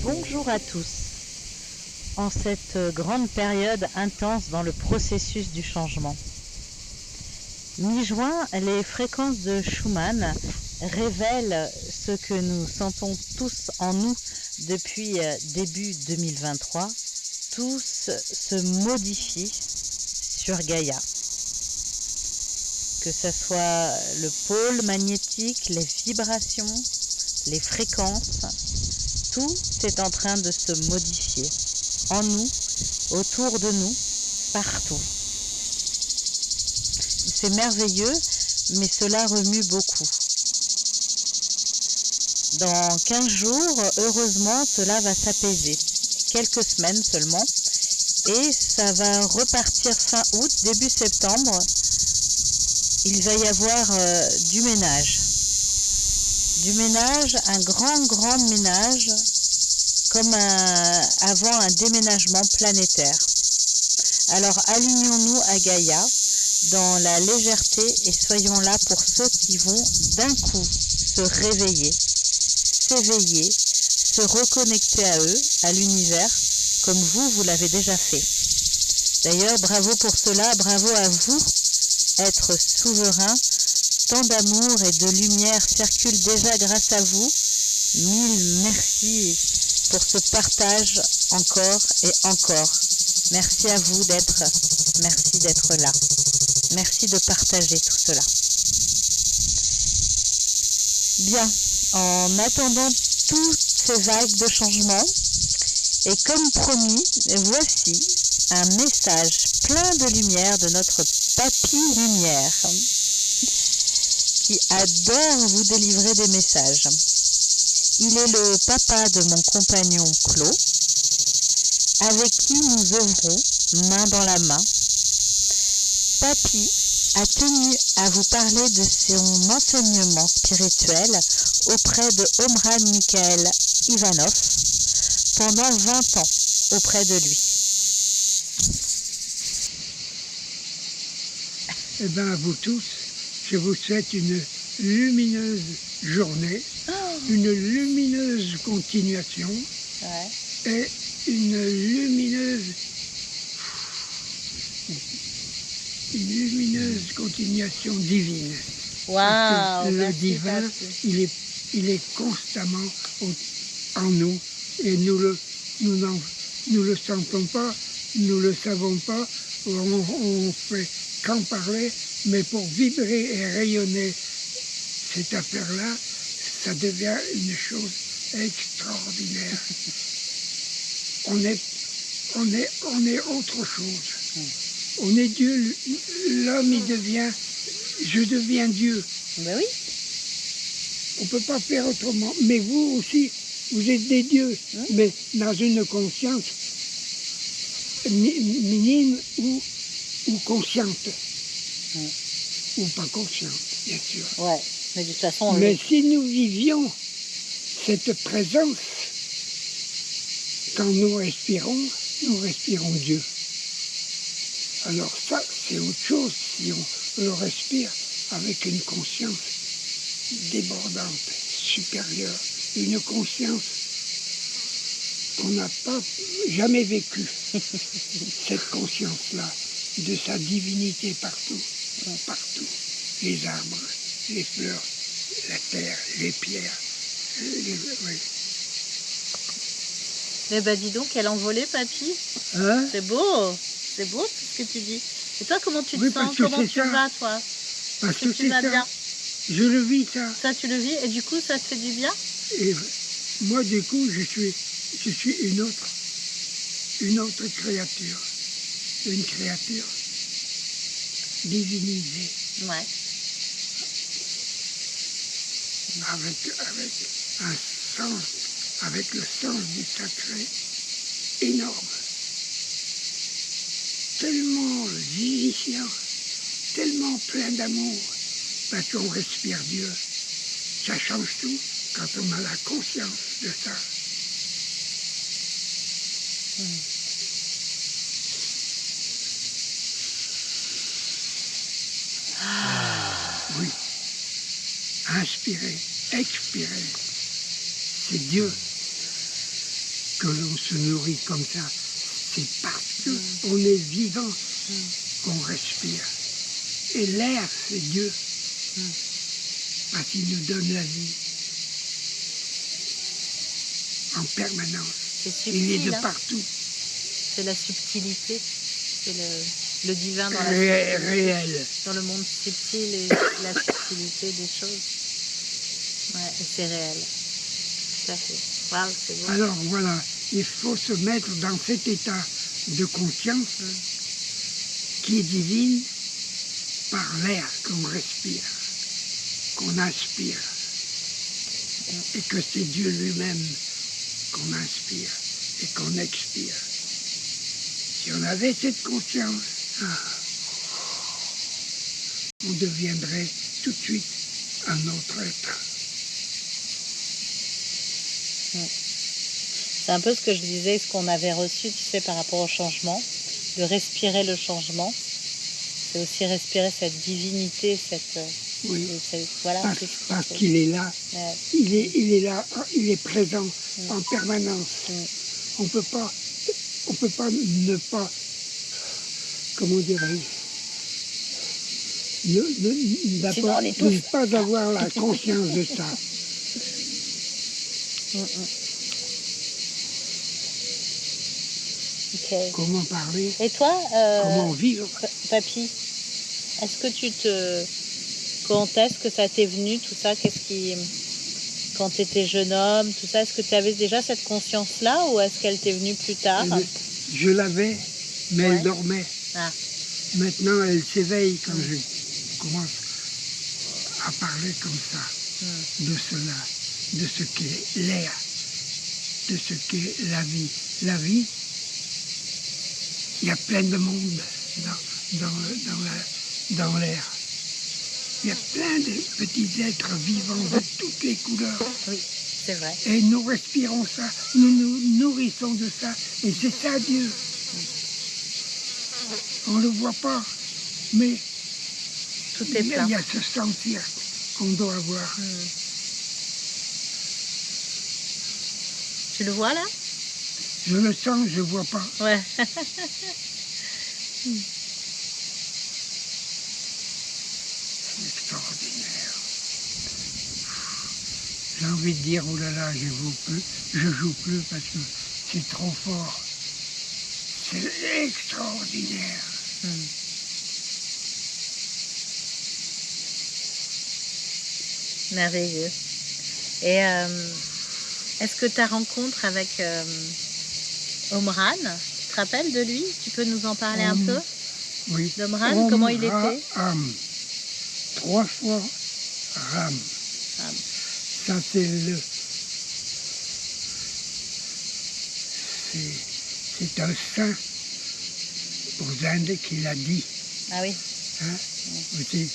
Bonjour à tous. En cette grande période intense dans le processus du changement. Mi-juin, les fréquences de Schumann révèlent ce que nous sentons tous en nous depuis début 2023. Tous se modifient sur Gaïa. Que ce soit le pôle magnétique, les vibrations, les fréquences, tout est en train de se modifier. En nous, autour de nous, partout. C'est merveilleux, mais cela remue beaucoup. Dans 15 jours, heureusement, cela va s'apaiser. Quelques semaines seulement. Et ça va repartir fin août, début septembre. Il va y avoir du ménage. Du ménage, un grand ménage, comme avant un déménagement planétaire. Alors alignons-nous à Gaïa dans la légèreté et soyons là pour ceux qui vont d'un coup se réveiller, s'éveiller, se reconnecter à eux, à l'univers, comme vous l'avez déjà fait. D'ailleurs, bravo pour cela, bravo à vous, être souverain. Tant d'amour et de lumière circulent déjà grâce à vous. Mille merci pour ce partage encore et encore. Merci à vous merci d'être là. Merci de partager tout cela. Bien, en attendant toutes ces vagues de changement, et comme promis, voici un message plein de lumière de notre Papy Lumière, qui adore vous délivrer des messages. Il est le papa de mon compagnon Claude, avec qui nous œuvrons main dans la main. Papy a tenu à vous parler de son enseignement spirituel auprès de Omran Mikhaël Ivanov pendant 20 ans auprès de lui. Eh bien, à vous tous, je vous souhaite une lumineuse journée, une lumineuse continuation et une lumineuse continuation divine. Waouh, le divin, il est constamment en nous et nous le sentons pas, nous le savons pas, on fait qu'en parler, mais pour vibrer et rayonner cette affaire-là, ça devient une chose extraordinaire. On est autre chose. On est Dieu, l'homme il devient, je deviens Dieu. Ben oui. On ne peut pas faire autrement. Mais vous aussi, vous êtes des dieux, mais dans une conscience minime ou consciente. Ou pas consciente, bien sûr. Ouais, mais de toute façon... Mais si nous vivions cette présence, quand nous respirons Dieu. Alors ça, c'est autre chose si on le respire avec une conscience débordante, supérieure, une conscience qu'on n'a pas jamais vécue, cette conscience-là, de sa divinité partout, partout, les arbres, les fleurs, la terre, les pierres, oui. Eh ben dis donc, quelle envolée, papy. Hein? C'est beau ce que tu dis. Et toi, comment tu te sens? Comment tu vas, toi? Parce que tu vas bien? Je le vis, ça. Ça, tu le vis, et du coup, ça te fait du bien? Et moi, du coup, je suis une autre créature. Une créature divinisée. Ouais. Avec un sens, avec le sens du sacré énorme. Tellement vivifiant, tellement plein d'amour, parce qu'on respire Dieu. Ça change tout quand on a la conscience de ça. Oui. inspirer, expirer. C'est Dieu que l'on se nourrit comme ça. C'est parce qu'on est vivant qu'on respire. Et l'air, c'est Dieu. Parce qu'il nous donne la vie en permanence. C'est Il est subtil, de hein. partout, C'est la subtilité, c'est le divin dans, réel. dans le monde subtil et la subtilité des choses. Ouais, et c'est réel. Tout à fait. Waouh, c'est beau. Alors voilà, il faut se mettre dans cet état de conscience qui est divine par l'air qu'on respire, qu'on inspire. Et que c'est Dieu lui-même qu'on inspire et qu'on expire. Si on avait cette conscience, on deviendrait tout de suite un autre être. C'est un peu ce que je disais, ce qu'on avait reçu, tu sais, par rapport au changement, de respirer le changement. C'est aussi respirer cette divinité, Oui. voilà. Parce qu'il est là, Ouais. il est là, il est présent en permanence. On peut pas ne pas, comment dirais-je, Sinon, on étouffe. ne pas avoir la conscience de ça. Ok. Comment parler, Et toi, comment vivre. papy, est-ce que quand est-ce que ça t'est venu, tout ça, quand tu étais jeune homme, tout ça, est-ce que tu avais déjà cette conscience-là ou est-ce qu'elle t'est venue plus tard? Je l'avais, mais elle dormait. Ah. Maintenant, elle s'éveille quand je commence à parler comme ça, de cela, de ce qu'est l'air, de ce qu'est la vie. La vie, il y a plein de monde dans l'air. Il y a plein de petits êtres vivants de toutes les couleurs. Oui, c'est vrai. Et nous respirons ça, nous nous nourrissons de ça, et c'est ça Dieu. On ne le voit pas, mais Tout est plein. il y a ce sentir qu'on doit avoir. Tu le vois là? Je le sens, je ne vois pas. Ouais. Extraordinaire. J'ai envie de dire, oh là là, je joue plus parce que c'est trop fort. C'est extraordinaire. Merveilleux. Et est-ce que ta rencontre avec Omran, tu te rappelles de lui? Tu peux nous en parler un peu? Oui. D'Omran, comment il était? Ram. 3 fois Ram. Ram. Ça c'est c'est un saint aux Indes qui l'a dit. Ah oui. Hein? Aussi,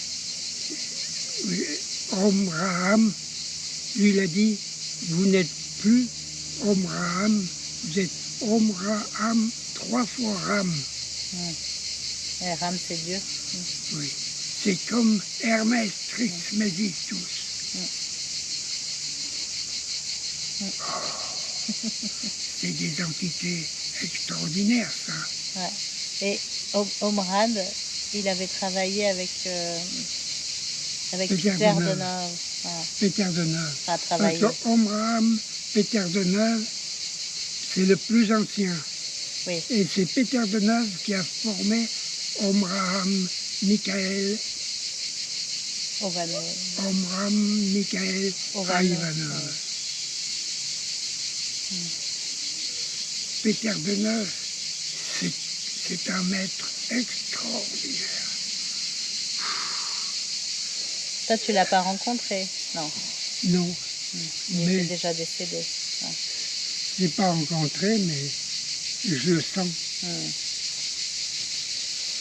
Om Ram, lui il a dit, vous n'êtes plus Om Ram, vous êtes Om Ram, 3 fois Ram. Et Ram, c'est Dieu. Oui. C'est comme Hermès Trismegistus. C'est des entités extraordinaires, ça. Ouais. Et Omran, il avait travaillé avec Peter Peter de de Neuve. Neuve. Voilà. Peter de Neuve. A Parce travaillé. que Omram, Peter de Neuve, c'est le plus ancien. Oui. Et c'est Peter de Neuve qui a formé Omram, Michael, Ovanov. Omram, Michael, Ovanov. Ivanov. Peter de Neuve, c'est un maître extraordinaire. Toi, tu l'as pas rencontré? Non. Non, Il mais était déjà décédé. Ouais. je ne l'ai pas rencontré, mais je le sens.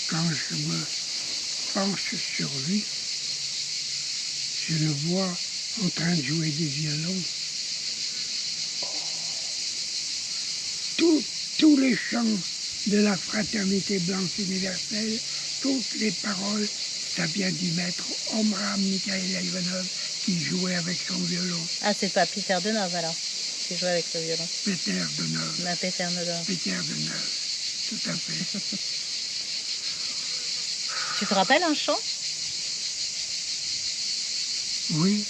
Quand je me penche sur lui, je le vois en train de jouer du violon. Tous les chants de la fraternité blanche universelle, toutes les paroles, ça vient du maître Omram Mikhail Ivanov, qui jouait avec son violon. Ah, c'est pas Peter Deneuve alors, qui joue avec le violon. Peter Deneuve. Peter Deneuve. Peter Deneuve, tout à fait. Tu te rappelles un chant? Oui,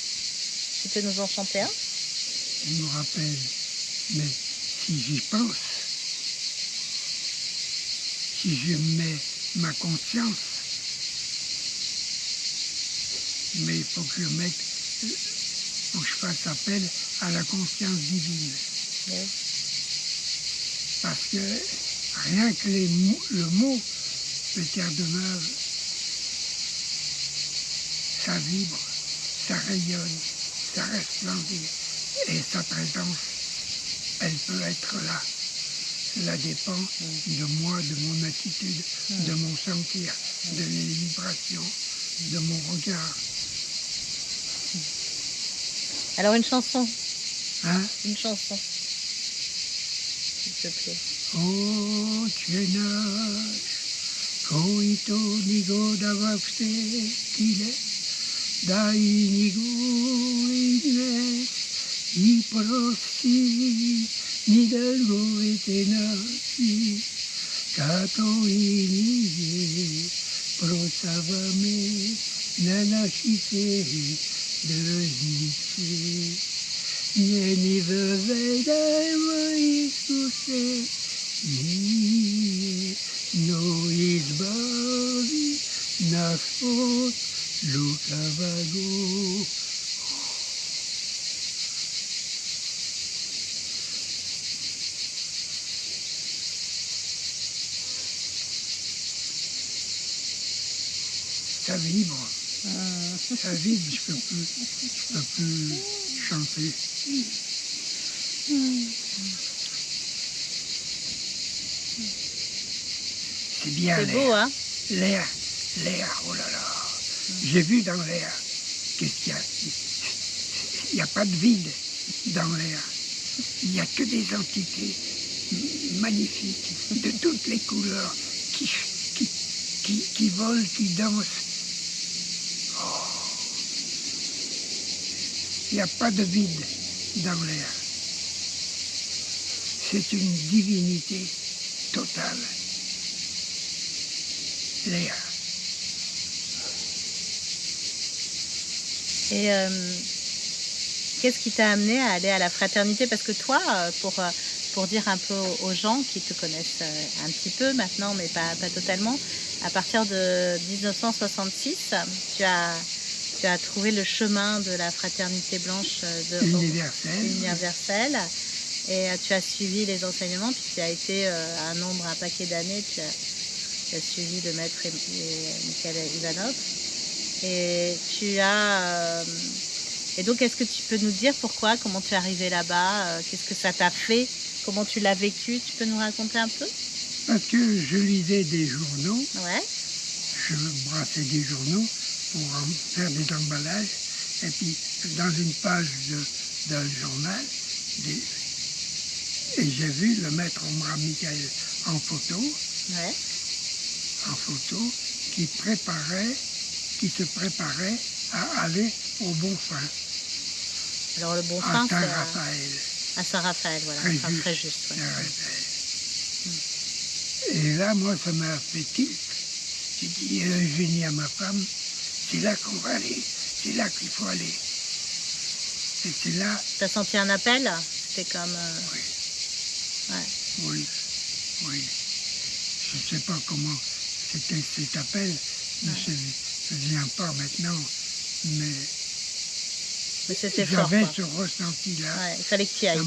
Tu peux nous en chanter un? je me rappelle, mais si j'y pense, si je mets ma conscience, mais il faut que je fasse appel à la conscience divine. Oui. Parce que rien que le mot Peter Deneuve, ça vibre, ça rayonne, ça resplendit. Et sa présence, elle peut être là. Cela dépend de moi, de mon attitude, de mon sentir, de mes vibrations, de mon regard. Alors une chanson, Hein? une chanson, s'il te plaît. Oh, Tienash, koito nigo dawakute kile, dai nigo ine, iprosi, nidelgo etenashi, kato inige, prosavame, nanashite, dejishi. Nieni wyvedajmy Jezuse, nie, no izbawi nas od lukawego. Ça vibre, ça vibre, je peux plus chanter. C'est bien C'est l'air. beau, hein? L'air, oh là là. J'ai vu dans l'air. Qu'est-ce qu'il y a? Il n'y a pas de vide dans l'air. Il n'y a que des entités magnifiques, de toutes les couleurs, qui volent, qui dansent. Oh. Il n'y a pas de vide dans l'air. C'est une divinité totale. L'air. Et qu'est-ce qui t'a amené à aller à la fraternité? Parce que toi, pour dire un peu aux gens qui te connaissent un petit peu maintenant, mais pas totalement, à partir de 1966, tu as trouvé le chemin de la fraternité blanche universelle. Et tu as suivi les enseignements, puis tu as été un paquet d'années, tu as suivi le maître Mikhail Ivanov. Et et donc, est-ce que tu peux nous dire pourquoi, comment tu es arrivé là-bas, qu'est-ce que ça t'a fait, comment tu l'as vécu? Tu peux nous raconter un peu? Parce que je lisais des journaux, Ouais. je brassais des journaux pour en faire des emballages, et puis dans une page d'un journal, et j'ai vu le maître Omra Mikhaël en photo, qui se préparait à aller au Bon Fin. Alors le Bon à Fin, Saint-Raphaël. À Saint-Raphaël, voilà. Très juste. Ouais. Saint-Raphaël. Et là, moi, ça m'a fait tilt. J'ai dit, j'ai dit à ma femme, c'est là qu'on va aller, c'est là qu'il faut aller. Et c'est là... T'as senti un appel? C'était comme... Oui. Ouais. Oui. Je ne sais pas comment c'était cet appel, mais je ne viens pas maintenant, mais c'était fort. J'avais ce ressenti-là. Ouais, il fallait que tu y ailles.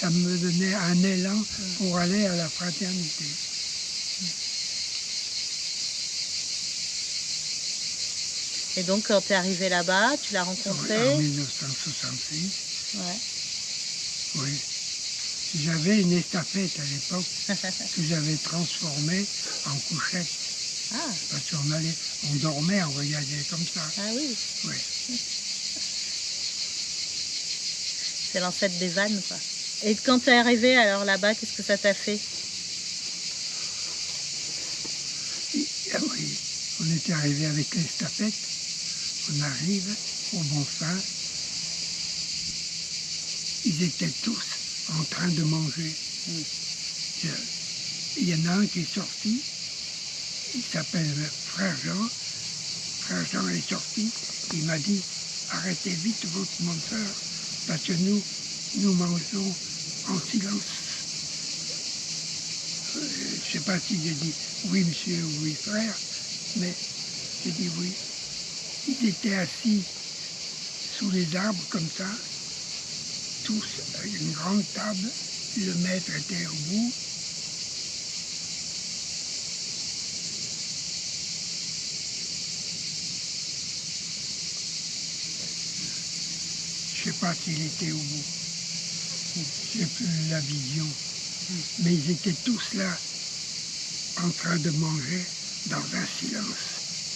Ça me donnait un élan pour aller à la fraternité. Et donc, quand tu es arrivé là-bas, tu l'as rencontré? En 1966. Ouais. Oui. J'avais une estafette à l'époque que j'avais transformée en couchette. Ah. Parce on dormait, on regardait comme ça. Ah oui. Oui. C'est l'ancêtre des vannes, quoi. Et quand tu es arrivé alors là-bas, qu'est-ce que ça t'a fait? Ah oui, on était arrivé avec l'estafette, on arrive, au Bonfin, ils étaient tous en train de manger. Il y en a un qui est sorti, il s'appelle Frère Jean. Frère Jean est sorti, il m'a dit arrêtez vite votre monteur parce que nous mangeons en silence. Je ne sais pas si j'ai dit oui monsieur ou oui frère, mais j'ai dit oui. Ils étaient assis sous les arbres comme ça, tous avec une grande table, le maître était au bout. Je ne sais pas s'il était au bout, j'ai plus la vision, mais ils étaient tous là en train de manger dans un silence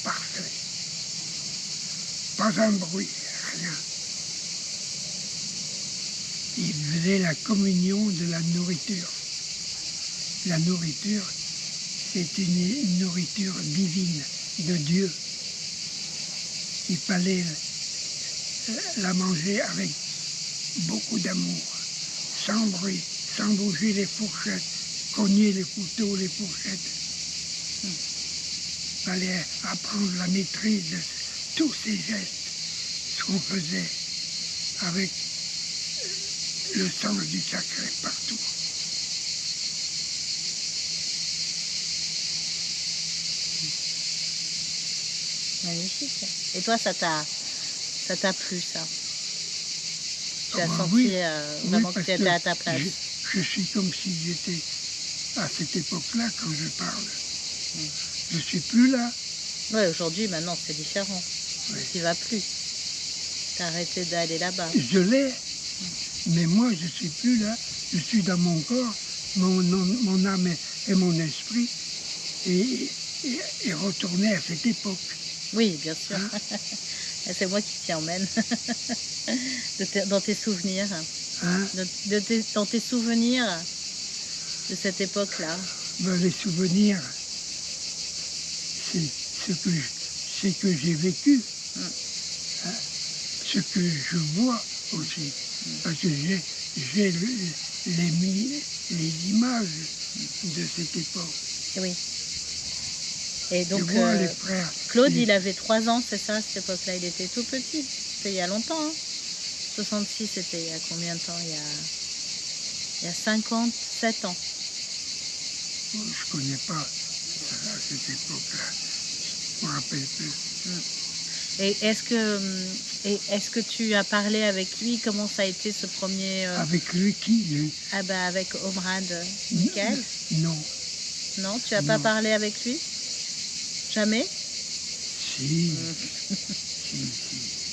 parfait. Pas un bruit, rien. Ils faisaient la communion de la nourriture. La nourriture, c'est une nourriture divine de Dieu. Il fallait la manger avec beaucoup d'amour, sans bruit, sans bouger les fourchettes, cogner les couteaux, les fourchettes. Il fallait apprendre la maîtrise de tous ces gestes, ce qu'on faisait avec le sens du sacré partout. Magnifique. Et toi, ça t'a plu, ça? Tu as senti Oui, vraiment oui, que parce tu étais à ta place? Je suis comme si j'étais à cette époque-là quand je parle. Je ne suis plus là. Oui, aujourd'hui, maintenant, c'est différent. Oui. Tu n'y vas plus. Tu as arrêté d'aller là-bas. Je l'ai, mais moi je ne suis plus là. Je suis dans mon corps, mon âme et mon esprit est retourné à cette époque. Oui, bien sûr. Hein? C'est moi qui t'y emmène. Dans tes souvenirs. Hein? Dans tes souvenirs de cette époque-là. Ben, les souvenirs, c'est ce que j'ai vécu. Hein? Ce que je vois aussi. Parce que j'ai les images de cette époque. Oui. Et donc, je vois les frères. Claude, il avait 3 ans, c'est ça, à cette époque-là? Il était tout petit. C'était il y a longtemps. Hein. 66, c'était il y a combien de temps? Il y a 57 ans. Je ne connais pas à cette époque-là. Je ne me rappelle plus. Et est-ce que tu as parlé avec lui? Comment ça a été ce premier... Avec lui, qui lui? Ah bah avec Omrad, Michael? Non. Non, tu n'as pas parlé avec lui? Jamais? Si.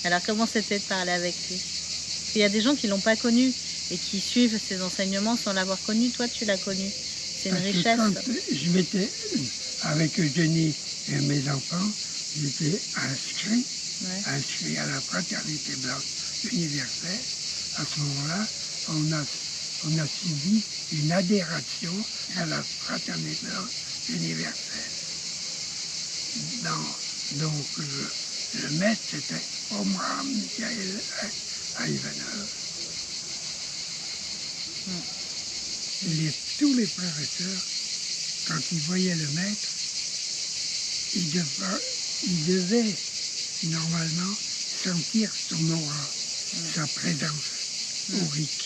Alors comment c'était de parler avec lui? Parce qu'il y a des gens qui ne l'ont pas connu et qui suivent ses enseignements sans l'avoir connu. Toi, tu l'as connu. C'est une richesse. Quand je m'étais avec Eugénie et mes enfants, j'étais inscrit à la fraternité blanche universelle. À ce moment-là, on a suivi une adhération à la fraternité blanche universelle. Donc le maître, c'était Omar Michael Ivanov. Tous les frères et sœurs, quand ils voyaient le maître, ils devaient normalement sentir son aura, sa présence aurique,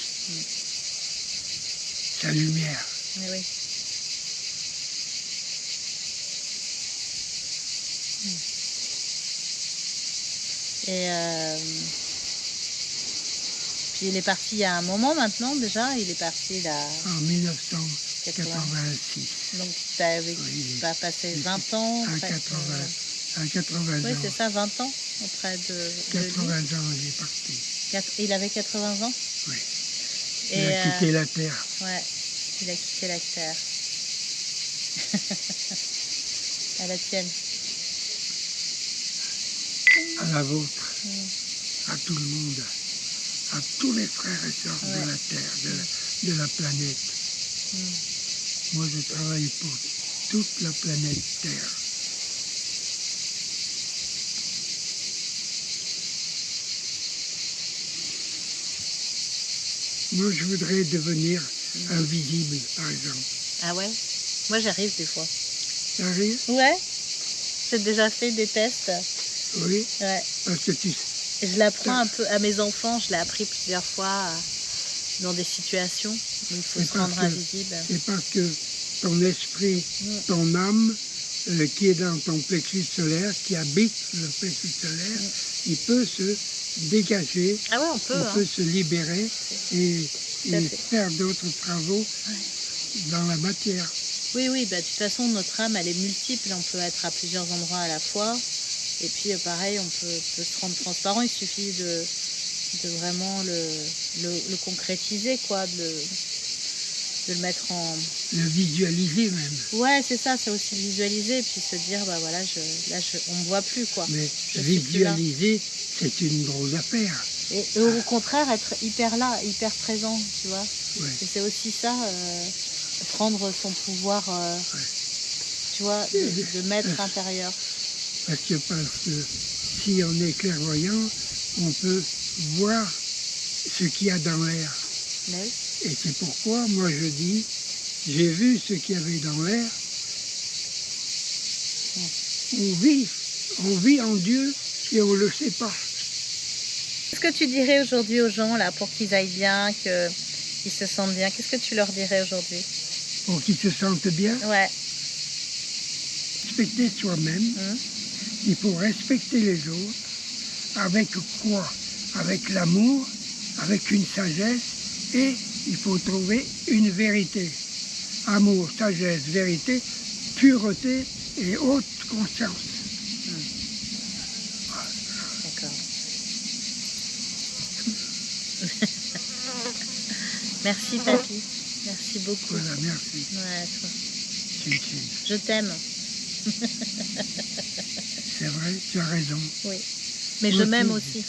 sa lumière. Oui. Et puis il est parti il y a un moment maintenant déjà, il est parti là... En 1986. Donc tu as passé 20 ans à 80 ans. Oui, c'est ça, 20 ans auprès de 80 ans, il est parti. Il avait 80 ans? Oui. Il a quitté la terre. Ouais, il a quitté la terre. À la tienne. À la vôtre, à tout le monde, à tous les frères et sœurs de la Terre, de la planète. Moi, je travaille pour toute la planète Terre. Moi, je voudrais devenir invisible, par exemple. Ah ouais? Moi, j'arrive des fois. Ça arrive? Ouais, j'ai déjà fait des tests. Oui, Ouais. parce que tu... Et je l'apprends un peu à mes enfants, je l'ai appris plusieurs fois dans des situations où il faut C'est se rendre parce que- invisible. C'est parce que ton esprit, Mm. ton âme, qui est dans ton plexus solaire, qui habite le plexus solaire, il peut se dégager, Ah ouais, on peut. il Hein. peut se libérer et, Tout à et fait. faire d'autres travaux dans la matière. Oui, oui, bah, de toute façon, notre âme, elle est multiple. On peut être à plusieurs endroits à la fois. Et puis, pareil, on peut se rendre transparent. Il suffit de vraiment le concrétiser, quoi, de le mettre en... Le visualiser même. Ouais, c'est ça, c'est aussi le visualiser. Et puis se dire, bah voilà, on me voit plus, quoi. Mais Je suis plus là. visualiser, c'est une grosse affaire. Et au contraire, être hyper là, hyper présent, tu vois. Ouais. Et c'est aussi ça, prendre son pouvoir, tu vois, de maître intérieur. Parce que si on est clairvoyant, on peut voir ce qu'il y a dans l'air. Mais oui. Et c'est pourquoi, moi je dis, j'ai vu ce qu'il y avait dans l'air. On vit en Dieu et on ne le sait pas. Qu'est-ce que tu dirais aujourd'hui aux gens, là, pour qu'ils aillent bien, qu'ils se sentent bien? Qu'est-ce que tu leur dirais aujourd'hui? Pour qu'ils se sentent bien, Ouais. respecter soi-même, il faut respecter les autres. Avec quoi? Avec l'amour, avec une sagesse, et il faut trouver une vérité. Amour, sagesse, vérité, pureté et haute conscience. D'accord. Merci, papy. Merci beaucoup. Voilà, merci. Ouais, à toi. Tchin, tchin. Je t'aime. C'est vrai, tu as raison. Oui. Mais je Moi m'aime aussi. aussi.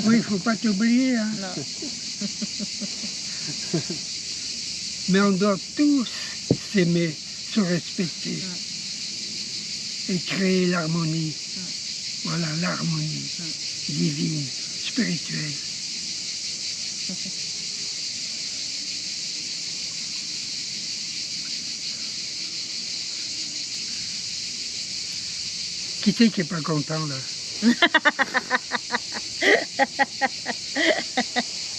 Oui, il ne faut pas t'oublier. Hein. Non. Mais on doit tous s'aimer, se respecter et créer l'harmonie. Voilà, l'harmonie divine, spirituelle. Qui c'est qui n'est pas content là?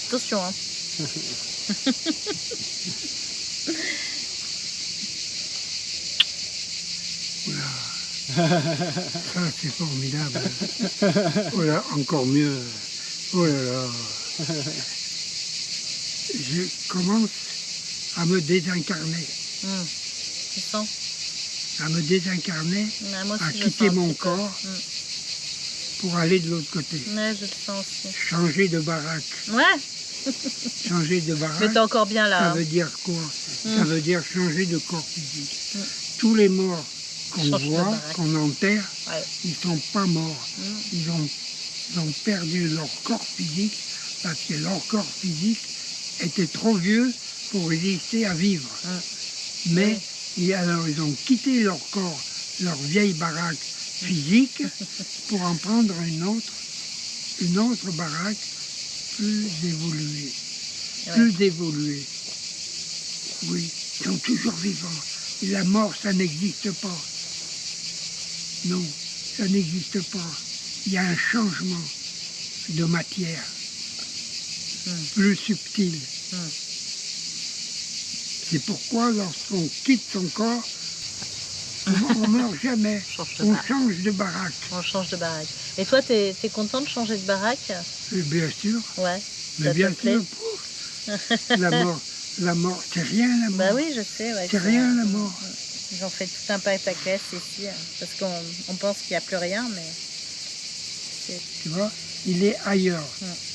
Attention, hein. Ça c'est formidable. Oh là, encore mieux. Oh là là. Je commence à me désincarner. Tu sens? À me désincarner, Ouais, moi aussi, à je quitter sens un mon petit peu. corps pour aller de l'autre côté. Ouais, je le sens aussi. Changer de baraque. Ouais, Changer de mais baraque, t'es encore bien là. ça Hein. veut dire quoi? Ça veut dire changer de corps physique. Tous les morts qu'on Change de voit, baraque. qu'on enterre, Ouais. ils ne sont pas morts. Ils ont perdu leur corps physique parce que leur corps physique était trop vieux pour résister à vivre. Mais alors ils ont quitté leur corps, leur vieille baraque physique pour en prendre une autre baraque plus évoluée. Ouais. Plus évoluée. Oui, ils sont toujours vivants. Et la mort, ça n'existe pas. Non, ça n'existe pas. Il y a un changement de matière, plus subtil. C'est pourquoi lorsqu'on quitte son corps, on ne meurt jamais. On change de baraque. On change de baraque. Et toi, t'es content de changer de baraque? Et bien sûr, Ouais. mais Ça bien te plaît? sûr, pouf, la mort, c'est rien la mort. Bah oui, je sais. Ouais, C'est rien la mort. Ils ont fait tout un pataquès ici, parce qu'on pense qu'il n'y a plus rien, mais... Tu vois, il est ailleurs.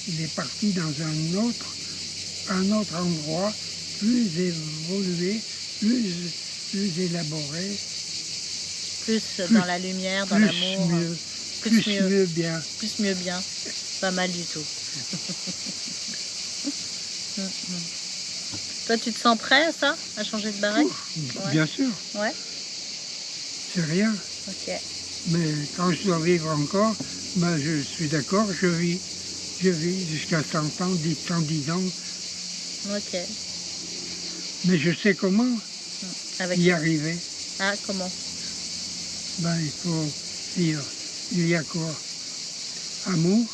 Il est parti dans un autre endroit, plus évolué, plus élaboré, Plus dans la lumière, dans plus l'amour. mieux, Plus mieux. mieux bien. Plus mieux bien. Pas mal du tout. Toi, tu te sens prêt à ça? À changer de baraque? Ouais. Bien sûr, Ouais. c'est rien. Ok. Mais quand je dois vivre encore, ben je suis d'accord, je vis jusqu'à 100 ans, 110 ans, Ok. Mais je sais comment Avec... y arriver. Ah, comment? Ben, il faut vivre. Il y a quoi? Amour,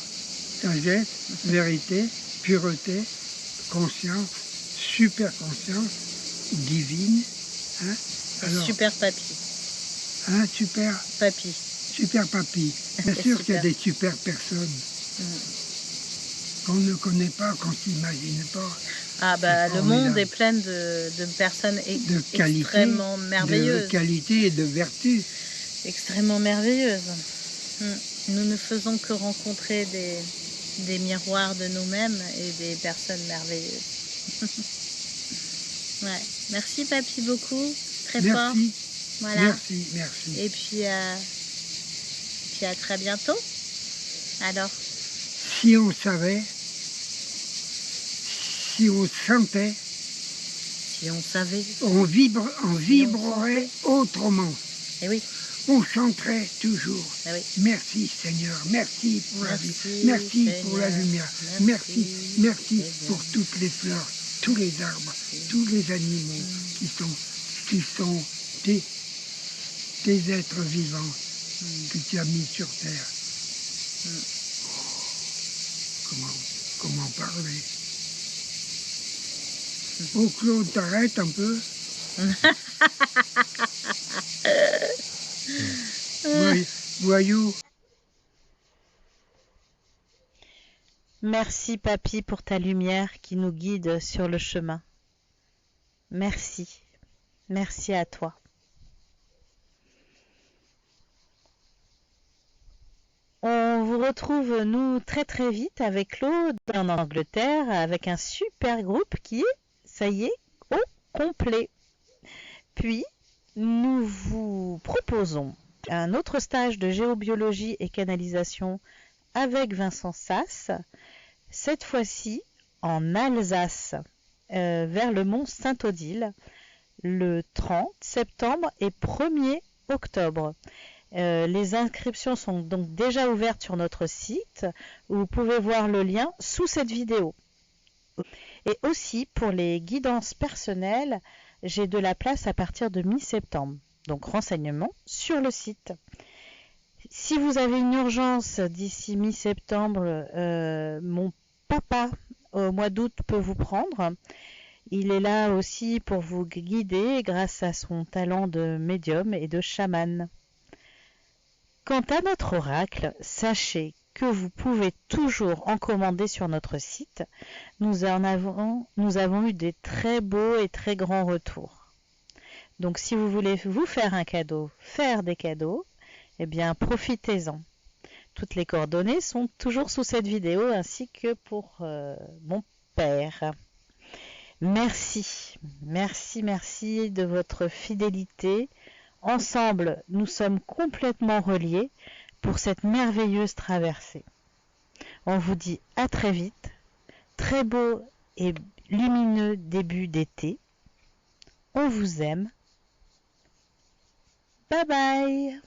sagesse, vérité, pureté, conscience, super conscience, divine. Hein? Alors, super papy. Hein, super Papy. Super papy. Bien sûr qu'il y a des super personnes qu'on ne connaît pas, qu'on ne s'imagine pas. Ah bah le monde est plein de personnes extrêmement merveilleuses. De qualité et de vertu. Extrêmement merveilleuses. Nous ne faisons que rencontrer des miroirs de nous-mêmes et des personnes merveilleuses. Ouais. Merci papy beaucoup, très fort. Voilà. Merci, merci. Et puis à très bientôt. Alors. Si on savait, si on sentait, si on savait, on vibrerait autrement. Eh oui. On chanterait toujours. Eh oui. Merci Seigneur, merci pour la vie, merci pour la lumière, merci pour toutes les fleurs, tous les arbres, tous les animaux qui sont des êtres vivants que tu as mis sur terre. Comment parler? Oh Claude, t'arrêtes un peu. Voyou. Merci papy pour ta lumière qui nous guide sur le chemin. Merci. Merci à toi. On vous retrouve, nous, très très vite avec Claude en Angleterre, avec un super groupe qui est, ça y est, au complet. Puis, nous vous proposons un autre stage de géobiologie et canalisation avec Vincent Sass, cette fois-ci en Alsace, vers le mont Saint-Odile, le 30 septembre et 1er octobre. Les inscriptions sont donc déjà ouvertes sur notre site, où vous pouvez voir le lien sous cette vidéo. Et aussi pour les guidances personnelles, j'ai de la place à partir de mi-septembre. Donc renseignements sur le site. Si vous avez une urgence d'ici mi-septembre, mon papa au mois d'août peut vous prendre. Il est là aussi pour vous guider grâce à son talent de médium et de chaman. Quant à notre oracle, sachez que vous pouvez toujours en commander sur notre site. Nous avons eu des très beaux et très grands retours. Donc si vous voulez vous faire un cadeau, faire des cadeaux, eh bien profitez-en. Toutes les coordonnées sont toujours sous cette vidéo ainsi que pour mon père. Merci, merci, merci de votre fidélité. Ensemble, nous sommes complètement reliés pour cette merveilleuse traversée. On vous dit à très vite, très beau et lumineux début d'été. On vous aime. Bye bye.